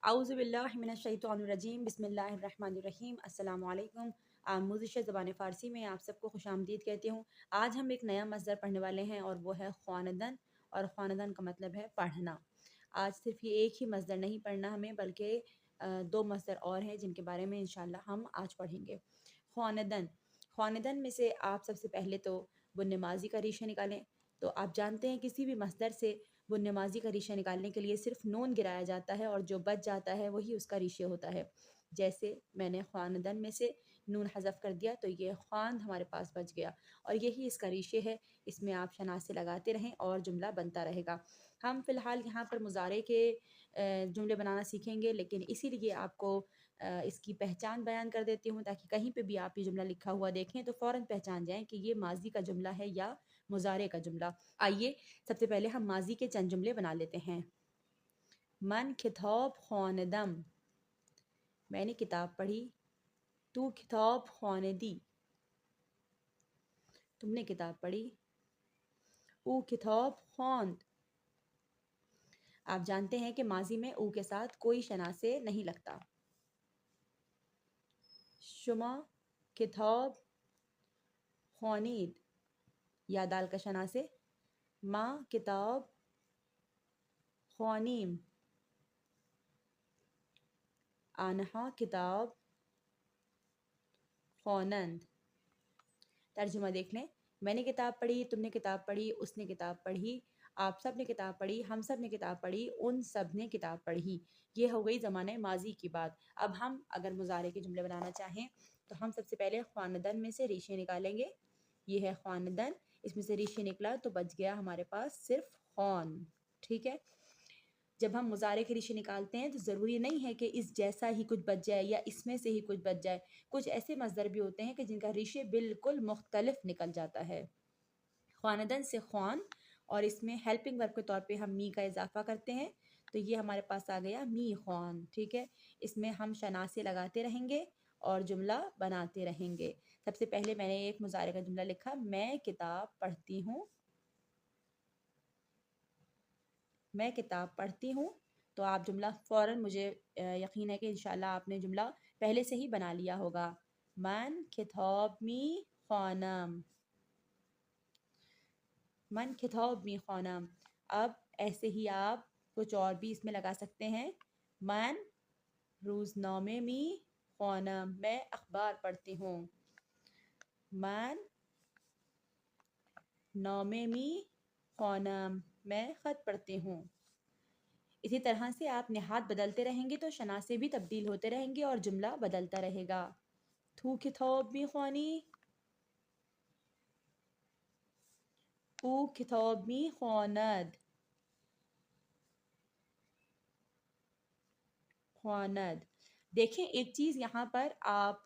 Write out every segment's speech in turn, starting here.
आऊज़ु बिल्लाहि मिनश शैतानिर रजीम बिस्मिल्लाहिर रहमानिर रहीम अस्सलामु अलैकुम। आमूज़िश ज़बान फ़ारसी में आप सबको खुशामदीद कहती हूँ। आज हम एक नया मज़दर पढ़ने वाले हैं और वो है ख़्वानदन, और ख़्वानदन का मतलब है पढ़ना। आज सिर्फ ये एक ही मज़दर नहीं पढ़ना हमें, बल्कि दो मज़दर और हैं जिनके बारे में इंशाअल्लाह हम आज पढ़ेंगे। ख़्वानदन, ख़्वानदन में से आप सबसे पहले तो बुन्ने माज़ी का रीशा निकालें। तो आप जानते हैं किसी भी मज़दर से बुन्ने माज़ी का रीशा निकालने के लिए सिर्फ नून गिराया जाता है और जो बच जाता है वही उसका रीशे होता है। जैसे मैंने ख़्वानदन में से नून हज़फ कर दिया तो ये ख़्वान्द हमारे पास बच गया और यही इसका रीशे है। इसमें आप शनासे लगाते रहें और जुमला बनता रहेगा। हम फ़िलहाल यहाँ पर मुज़ारे के जुमले बनाना सीखेंगे, लेकिन इसीलिए आपको इसकी पहचान बयान कर देती हूँ ताकि कहीं पे भी आप ये जुमला लिखा हुआ देखें तो फ़ौरन पहचान जाएँ कि ये माज़ी का जुमला है या मुज़ारे का जुमला। आइए सबसे पहले हम माज़ी के चंद जुमले बना लेते हैं। मन खिताब ख़्वानदम, मैंने किताब पढ़ी। तू किताब ख़्वानदी, तुमने किताब पढ़ी। ऊ किताब ख़्वान्द, आप जानते हैं कि माज़ी में ऊ के साथ कोई शनासे नहीं लगता। शुमा किताब ख़्वानीद, या दाल का शनासे। माँ किताब ख़्वानीम, आनहा किताब ख़्वानंद। तर्जुमा देख लें। मैंने किताब पढ़ी, तुमने किताब पढ़ी, उसने किताब पढ़ी, आप सब ने किताब पढ़ी, हम सब ने किताब पढ़ी, उन सब ने किताब पढ़ी। ये हो गई ज़माने माज़ी की बात। अब हम अगर मुज़ारे के जुमले बनाना चाहें तो हम सबसे पहले ख़्वानदन में से रीशे निकालेंगे। ये है ख़्वानदन, इसमें से रीशे निकला तो बच गया हमारे पास सिर्फ ख़ौन। ठीक है। जब हम मुज़ारे के रीशे निकालते हैं तो ज़रूरी नहीं है कि इस जैसा ही कुछ बच जाए या इसमें से ही कुछ बच जाए। कुछ ऐसे मज़दर भी होते हैं कि जिनका रीशे बिल्कुल मुख्तलिफ निकल जाता है। ख़्वानदन से ख़्वान, और इसमें हेल्पिंग वर्ब के तौर पे हम मी का इजाफा करते हैं तो ये हमारे पास आ गया मी ख़्वान। ठीक है। इसमें हम शनासे लगाते रहेंगे और जुमला बनाते रहेंगे। सबसे पहले मैंने एक मुज़ारे का जुमला लिखा, मैं किताब पढ़ती हूँ। मैं किताब पढ़ती हूँ। तो आप जुमला फ़ौरन, मुझे यकीन है कि इंशाअल्लाह आपने जुमला पहले से ही बना लिया होगा। मन किताब मी ख़्वानम, मन किताब मी ख़्वानम। अब ऐसे ही आप कुछ और भी इसमें लगा सकते हैं। मन रोज़नामे मी ख़्वानम, मैं अखबार पढ़ती हूँ। मन नामे मी ख़्वानम, मैं ख़त पढ़ती हूँ। इसी तरह से आप निहात बदलते रहेंगे तो शनासे भी तब्दील होते रहेंगे और जुमला बदलता रहेगा। थू किताब मी ख़्वानी, ऊ किताब मी ख़्वानद, ख़्वानद। देखें एक चीज़ यहाँ पर आप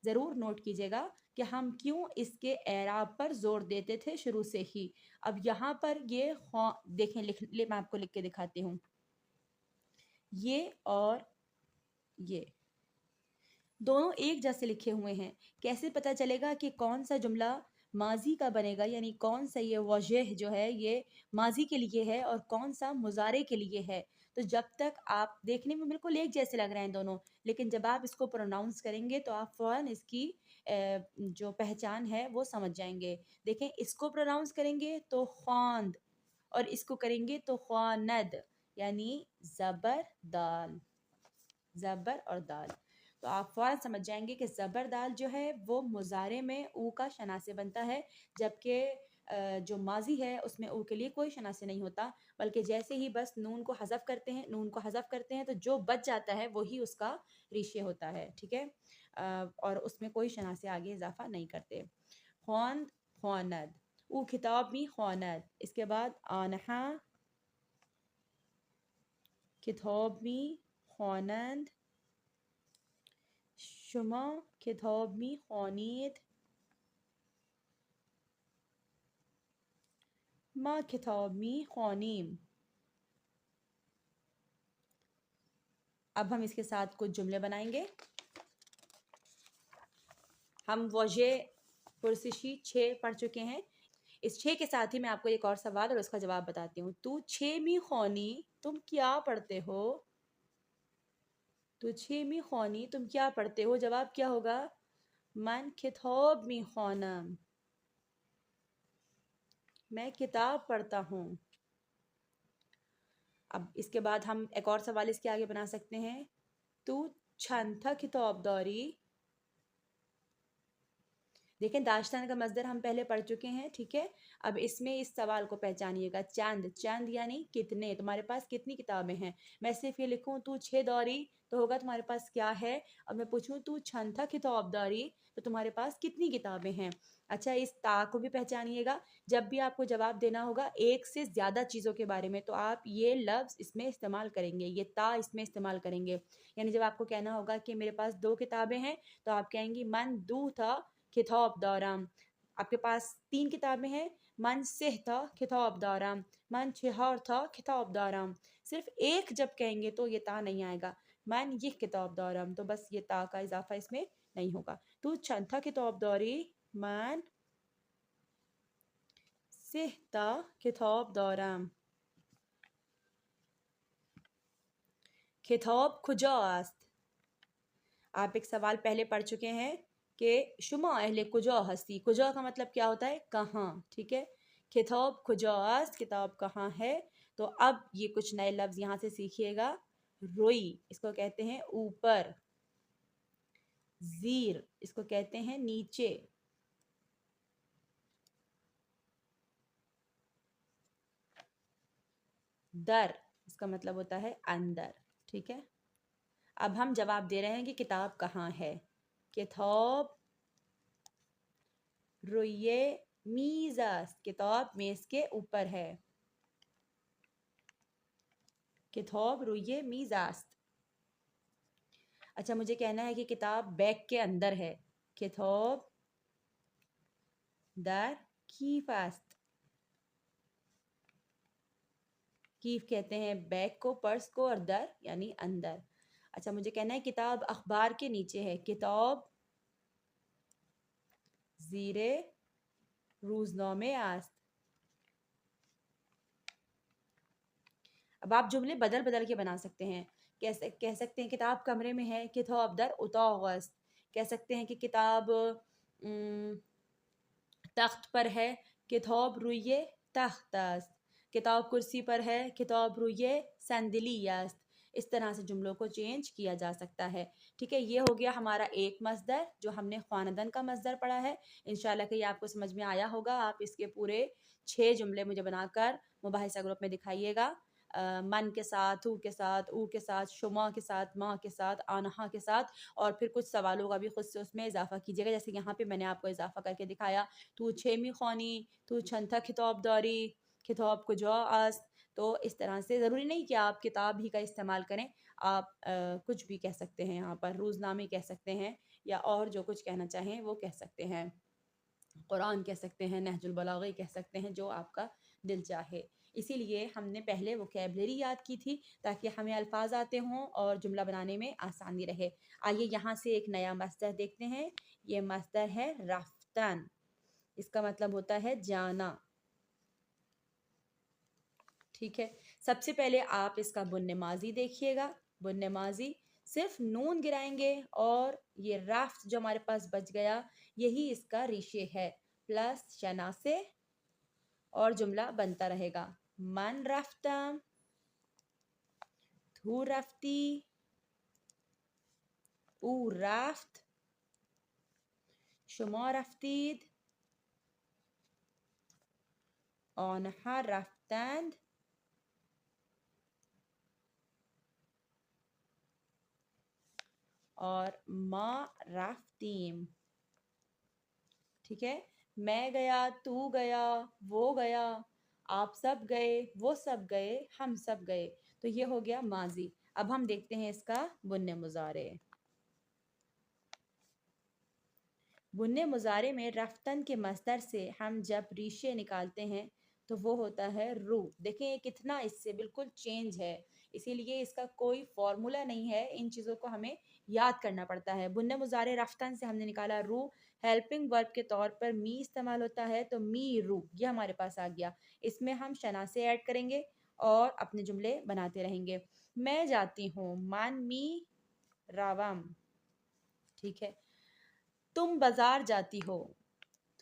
ज़रूर नोट कीजिएगा कि हम क्यों इसके एराब पर ज़ोर देते थे शुरू से ही। अब यहाँ पर ये देखें, लिख ले, मैं आपको लिख के दिखाती हूँ। ये और ये दोनों एक जैसे लिखे हुए हैं। कैसे पता चलेगा कि कौन सा जुमला माजी का बनेगा, यानी कौन सा ये वजह जो है ये माजी के लिए है और कौन सा मुजारे के लिए है। तो जब तक आप, देखने में बिल्कुल एक जैसे लग रहे हैं दोनों, लेकिन जब आप इसको प्रोनाउंस करेंगे तो आप फ़ौरन इसकी जो पहचान है वो समझ जाएंगे। देखें, इसको प्रोनाउंस करेंगे तो ख्वांद, और इसको करेंगे तो ख्वानद, यानी ज़बर दाल, ज़बर और दाल। तो आप फ़ौरन समझ जाएंगे कि ज़बर दाल जो है वो मुज़ारे में ऊ का शनासे बनता है, जबकि जो माजी है उसमें ऊ के लिए कोई शनासे नहीं होता, बल्कि जैसे ही बस नून को हज़फ करते हैं, नून को हज़फ करते हैं तो जो बच जाता है वही उसका रीशे होता है। ठीक है। और उसमें कोई शनासे आगे इजाफा नहीं करते। ख्वान्द, ख्वानद। ऊ खिताब में ख्वानद। इसके बाद आनहा किताब में ख्वानंद, शुमा किताब में ख्वानीद, मा किताब में ख्वानीम। अब हम इसके साथ कुछ जुमले बनाएंगे। हम वजह पुरसिशी 6 पढ़ चुके हैं। इस 6 के साथ ही मैं आपको एक और सवाल और उसका जवाब बताती हूँ। तू 6वीं ख़ौनी, तुम क्या पढ़ते हो? तुझे मी ख्वानी, तुम क्या पढ़ते हो? जवाब क्या होगा? मन किताब मी ख्वानम, मैं किताब पढ़ता हूँ। अब इसके बाद हम एक और सवाल इसके आगे बना सकते हैं। तू छंथा किताबदारी। देखें दाश्तान का मज़दर हम पहले पढ़ चुके हैं, ठीक है। अब इसमें इस सवाल को पहचानिएगा। चंद, चंद यानी कितने, तुम्हारे पास कितनी किताबें हैं। मैं सिर्फ ये लिखूं तू 6 दौरी तो होगा तुम्हारे पास क्या है। अब मैं पूछूं तू छंथा किताबदारी तो तुम्हारे पास कितनी किताबें हैं। अच्छा, इस ता को भी पहचानिएगा। जब भी आपको जवाब देना होगा एक से ज़्यादा चीज़ों के बारे में तो आप ये लफ्ज़ इसमें इस्तेमाल करेंगे, ये ता इसमें इस्तेमाल करेंगे। यानी जब आपको कहना होगा कि मेरे पास 2 किताबें हैं तो आप कहेंगी मन दू था किताब दाराम। आपके पास 3 किताबें हैं, मन सिह था किताब दाराम, मन छिहार था किताब दाराम। सिर्फ एक जब कहेंगे तो ये ता नहीं आएगा, मन ये किताब दाराम, तो बस ये ता का इजाफा इसमें नहीं होगा। तो छंथा किताब दारी मन सिह था किताब दाराम। किताब खुजा आस्त। आप एक सवाल पहले पढ़ चुके हैं कि शुमा अहले कुजा हस्ती। कुजा का मतलब क्या होता है? कहाँ, ठीक है। किताब खुजास्त, किताब कहाँ है। तो अब ये कुछ नए लफ्ज़ यहाँ से सीखिएगा। रोई इसको कहते हैं ऊपर, ज़ीर इसको कहते हैं नीचे, दर इसका मतलब होता है अंदर, ठीक है। अब हम जवाब दे रहे हैं कि किताब कहाँ है। किताब रोइये मीज़ास्त, किताब मेज़ के ऊपर है। किताब रोइये मीज़ास्त। अच्छा, मुझे कहना है कि किताब बैग के अंदर है। किताब दर कीफास्त। कीफ कहते हैं बैग को, पर्स को, और दर यानी अंदर। अच्छा, मुझे कहना है किताब अखबार के नीचे है। किताब ज़ीरे रोज़नामे आस्त। अब आप जुमले बदल बदल के बना सकते हैं। कैसे कह सकते हैं किताब कमरे में है, किताब दर उतागस्त। कह सकते हैं कि किताब तख्त पर है, किताब रुइये तख्त است। किताब कुर्सी पर है, किताब रुइये संदली است। इस तरह से जुमलों को चेंज किया जा सकता है, ठीक है। ये हो गया हमारा एक मसदर जो हमने ख्वानदन का मसदर पढ़ा है। इंशाल्लाह कि ये आपको समझ में आया होगा। आप इसके पूरे 6 जुमले मुझे बनाकर मुबाहिसा ग्रुप में दिखाइएगा। मन के साथ, ऊ के साथ, ऊ के साथ, शुमा के साथ, माँ के साथ, आनहा के साथ, और फिर कुछ सवालों का भी खुद से उसमें इजाफा कीजिएगा। जैसे यहाँ पे मैंने आपको इजाफा करके दिखाया, तू छेमी ख्वानी, तू छंथा खिताबदारी, खिताब को जो आस। तो इस तरह से ज़रूरी नहीं कि आप किताब ही का इस्तेमाल करें। आप कुछ भी कह सकते हैं, यहाँ पर रोज़नामे कह सकते हैं, या और जो कुछ कहना चाहें वो कह सकते हैं। कुरान कह सकते हैं, नहजुल बलाग़ा कह सकते हैं, जो आपका दिल चाहे। इसीलिए हमने पहले वोकैबलरी याद की थी ताकि हमें अल्फाज आते हों और जुमला बनाने में आसानी रहे। आइए यहाँ से एक नया मस्दर देखते हैं। ये मस्दर है रफ्तन। इसका मतलब होता है जाना, ठीक है। सबसे पहले आप इसका बुन्ने माजी देखिएगा। बुन्ने माजी सिर्फ नून गिराएंगे और ये रफ्त जो हमारे पास बच गया यही इसका रिशे है, प्लस शना से, और जुमला बनता रहेगा। मन रफ्तम, थू रफ्ती, ऊ रफ्त, शुमा रफ्तीद, ऑनहा रफ्तंद, और माँ रफ्तीम, ठीक है। मैं गया, तू गया, वो गया, आप सब गए, वो सब गए, हम सब गए। तो ये हो गया माजी। अब हम देखते हैं इसका बुन्ने मुजारे। बुन्ने मुजारे में रफ्तन के मस्दर से हम जब रीशे निकालते हैं तो वो होता है रू। देखें ये कितना इससे बिल्कुल चेंज है, इसीलिए इसका कोई फॉर्मूला नहीं है। इन चीज़ों को हमें याद करना पड़ता है। बुन्ने मुजारे रफ्तन से हमने निकाला रू। हेल्पिंग वर्ब के तौर पर मी इस्तेमाल होता है तो मी रू, ये हमारे पास आ गया। इसमें हम शना से ऐड करेंगे और अपने जुमले बनाते रहेंगे। मैं जाती हूँ, मान मी रावम, ठीक है। तुम बाजार जाती हो,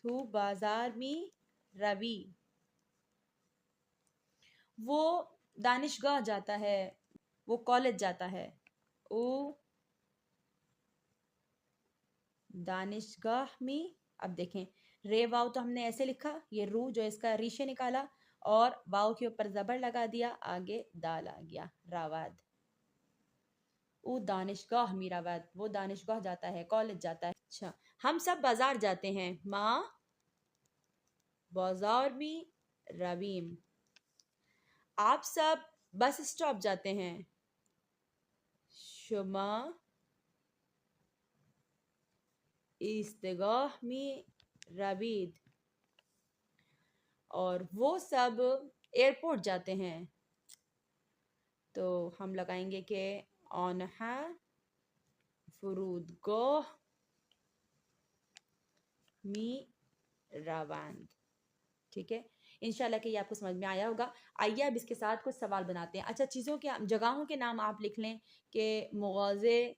तू बाजार में रवि। वो दानिशगाह जाता है, वो कॉलेज जाता है, वो दानिशगाह में। अब देखें, रे वाव तो हमने ऐसे लिखा, ये रू जो इसका रीशे निकाला और वाव के ऊपर जबर लगा दिया, आगे दाल आ गया, रावाद। वो दानिशगाह मीरावाद, वो दानिशगाह जाता है, कॉलेज जाता है। अच्छा, हम सब बाजार जाते हैं, माँ बाजार में रवीम। आप सब बस स्टॉप जाते हैं, शुमा इस्तगाह में रवीद। और वो सब एयरपोर्ट जाते हैं, तो हम लगाएंगे कि ऑनहा फरूदगाह मी रवांद, ठीक है। इंशाल्लाह कि ये आपको समझ में आया होगा। आइए अब इसके साथ कुछ सवाल बनाते हैं। अच्छा, चीज़ों के जगहों के नाम आप लिख लें कि मुग़ाज़े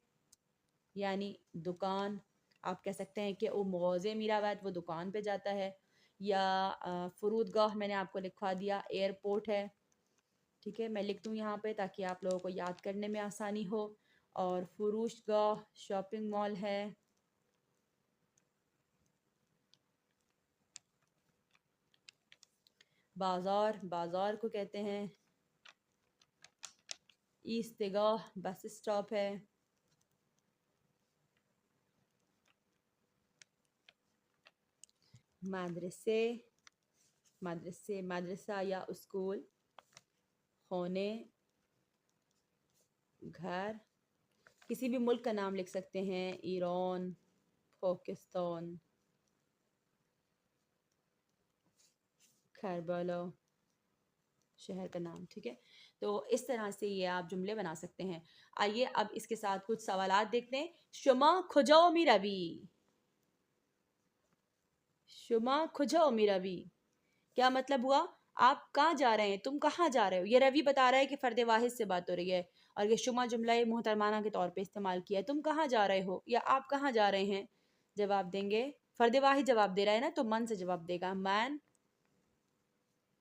यानी दुकान, आप कह सकते हैं कि वो मुग़ाज़े मीराबाद, वो दुकान पे जाता है। या फरूदगाह मैंने आपको लिखवा दिया, एयरपोर्ट है, ठीक है। मैं लिख दूँ यहाँ पे ताकि आप लोगों को याद करने में आसानी हो। और फुरूशगाह शॉपिंग मॉल है। बाज़ार, बाज़ार को कहते हैं। ईस्तगाह बस स्टॉप है। मदरसे, मदरसे मदरसा या स्कूल, होने घर। किसी भी मुल्क का नाम लिख सकते हैं, ईरान, पाकिस्तान, करबला शहर का नाम, ठीक है। तो इस तरह से ये आप जुमले बना सकते हैं। आइए अब इसके साथ कुछ सवालात देखते हैं। शुमा खुजाओ मी रवि, शुमा खुजाओ मी रवि, क्या मतलब हुआ? आप कहाँ जा रहे हैं, तुम कहाँ जा रहे हो। ये रवि बता रहा है कि फर्द वाहिद से बात हो रही है, और ये शुमा जुमला मोहतरमाना के तौर पे इस्तेमाल किया है। तुम कहाँ जा रहे हो या आप कहाँ जा रहे हैं। जवाब देंगे, फर्द वाहिद जवाब दे रहा है ना, तो मन से जवाब देगा, मैन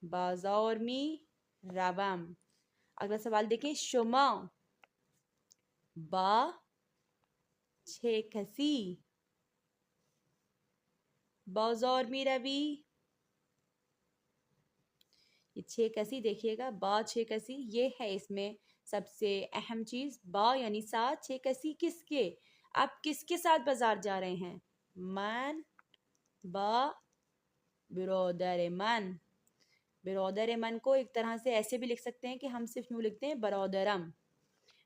बाजार में रवम। अगला सवाल देखें, शुमा बा छे कसी बाजार में रवि। ये छे कसी देखिएगा, बा छे कसी, ये है इसमें सबसे अहम चीज। बा यानी साथ, छे कसी किसके, आप किसके साथ बाजार जा रहे हैं। मन बा बिरोदर मन। बिरोदर मन को एक तरह से ऐसे भी लिख सकते हैं कि हम सिर्फ यूं लिखते हैं बरोदरम।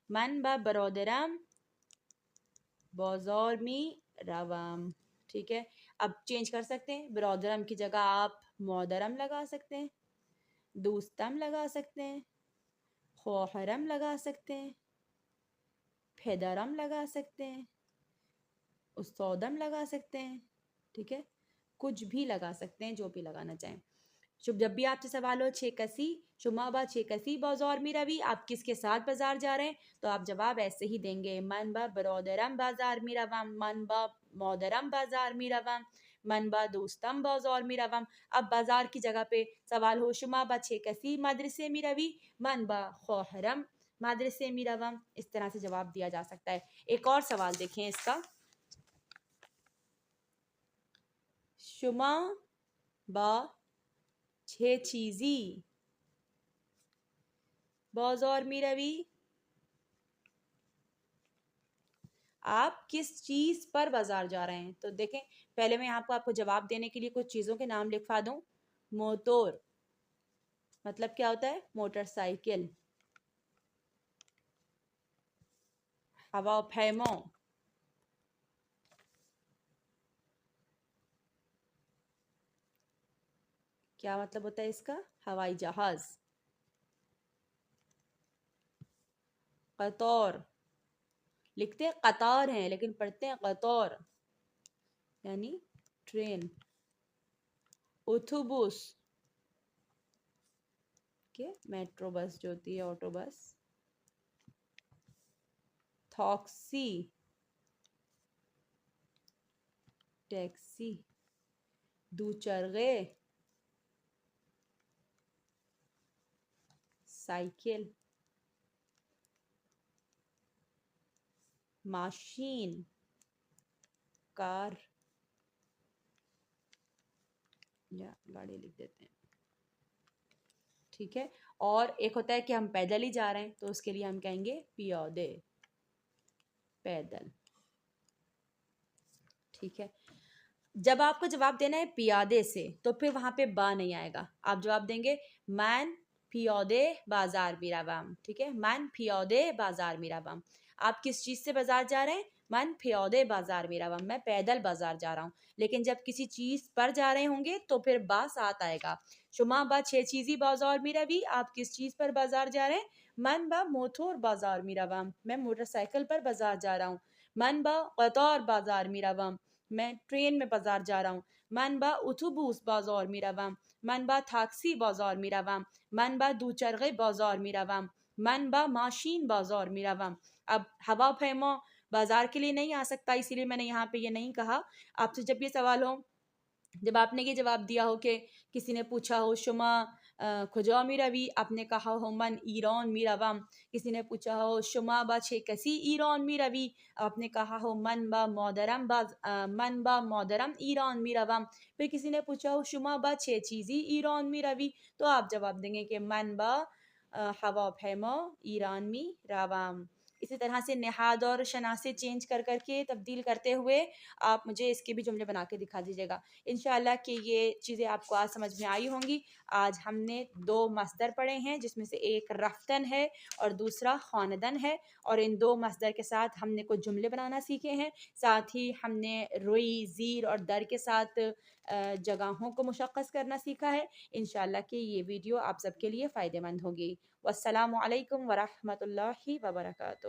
मन बा बरोदरम बाजार में रवम, ठीक है। अब चेंज कर सकते हैं, बरोदरम की जगह आप मोदरम लगा सकते हैं, दोस्तम लगा सकते हैं, खोहरम लगा सकते हैं, फेदरम लगा सकते हैं, उस्तोदम लगा सकते हैं, ठीक है। कुछ भी लगा सकते हैं, जो भी लगाना चाहें। शुभ, जब भी आपसे सवाल हो छे कसी शुमाबा छे कसी बाजार में रवि, आप किसके साथ बाजार जा रहे हैं, तो आप जवाब ऐसे ही देंगे, मन बा बरोदरम बाजार में रवम, मन बा मोदरम बाजार में रवम, मन बा दोस्तम बाजार में रवम। अब बाजार की जगह पे सवाल हो शुमाबा छे कसी मदरसे में रवि, मन बा खोहरम मदरसे में रवम, इस तरह से जवाब दिया जा सकता है। एक और सवाल देखें इसका, शुमा बा छे चीजी बाजार में रवि, आप किस चीज पर बाजार जा रहे हैं। तो देखें, पहले मैं यहाँ पर आपको जवाब देने के लिए कुछ चीजों के नाम लिखवा दूं। मोटर मतलब क्या होता है, मोटरसाइकिल। हवा फैमो, क्या मतलब होता है इसका, हवाई जहाज। कतौर, लिखते हैं कतार हैं लेकिन पढ़ते हैं कतौर, यानी ट्रेन। ऑटोबस के मेट्रो बस जो होती है, ऑटो बस। थॉक्सी, टैक्सी, दूचरगे, साइकिल, माशीन, कार, या गाड़ी लिख देते हैं, ठीक है। और एक होता है कि हम पैदल ही जा रहे हैं, तो उसके लिए हम कहेंगे पियोदे, पैदल, ठीक है। जब आपको जवाब देना है पियादे से तो फिर वहां पे बा नहीं आएगा, आप जवाब देंगे मैं पियोदे बाजार मिरावाम, ठीक है। मैं पियोदे बाजार मिरावाम, आप किस चीज से बाजार जा रहे हैं, मैं पियोदे बाजार मिरावाम, मैं पैदल बाजार जा रहा हूँ। लेकिन जब किसी चीज पर जा रहे होंगे तो फिर बा साथ आएगा। शुमा बा छह चीजी बाजार मिरावी, आप किस चीज पर बाजार जा रहे हैं, मन बा मोथोर बाजार मिरावाम, मैं मोटरसाइकिल पर बाजार जा रहा हूँ। मन बा कतार बाजार मिरावाम, मैं ट्रेन में बाजार जा रहा हूँ। من با اتوبوس بازار می روم، من با تاکسی بازار می روم، من با دوچرخه بازار می روم، من با ماشین بازار می روم. اب ہواپیما بازار کے لیے نہیں آ سکتا، اسی لیے میں نے یہاں پہ یہ نہیں کہا. آپ سے جب یہ سوال ہو، جب آپ نے یہ جواب دیا ہو کہ کسی نے پوچھا ہو شما کجا می روی، آپ نے کہا ہو من ایران می روم. کسی نے پوچھا ہو شما با چه کسی ایران می روی، آپ نے کہا ہو من با مادرم ایران می روم. پھر کسی نے پوچھا ہو شما با چه چیزی ایران می روی، تو آپ جواب دیں گے کہ من با ہواپیما ایران می روم. اسی طرح سے نہاد اور شنا سے چینج کر کر کے تبدیل کرتے ہوئے آپ مجھے اس کے بھی جملے بنا کے دکھا دیجیے گا انشاءاللہ کہ یہ چیزیں آپ کو آج سمجھ میں آئی ہوں گی. آج ہم نے 2 مصدر پڑھے ہیں، جس میں سے ایک رفتن ہے اور دوسرا خواندن ہے، اور ان 2 مصدر کے ساتھ ہم نے کچھ جملے بنانا سیکھے ہیں. ساتھ ہی ہم نے روئی، زیر اور در کے ساتھ جگہوں کو مشخص کرنا سیکھا ہے. انشاءاللہ کہ یہ ویڈیو آپ سب کے لیے فائدہ مند ہوگی. والسلام علیکم ورحمۃ اللہ وبرکاتہ.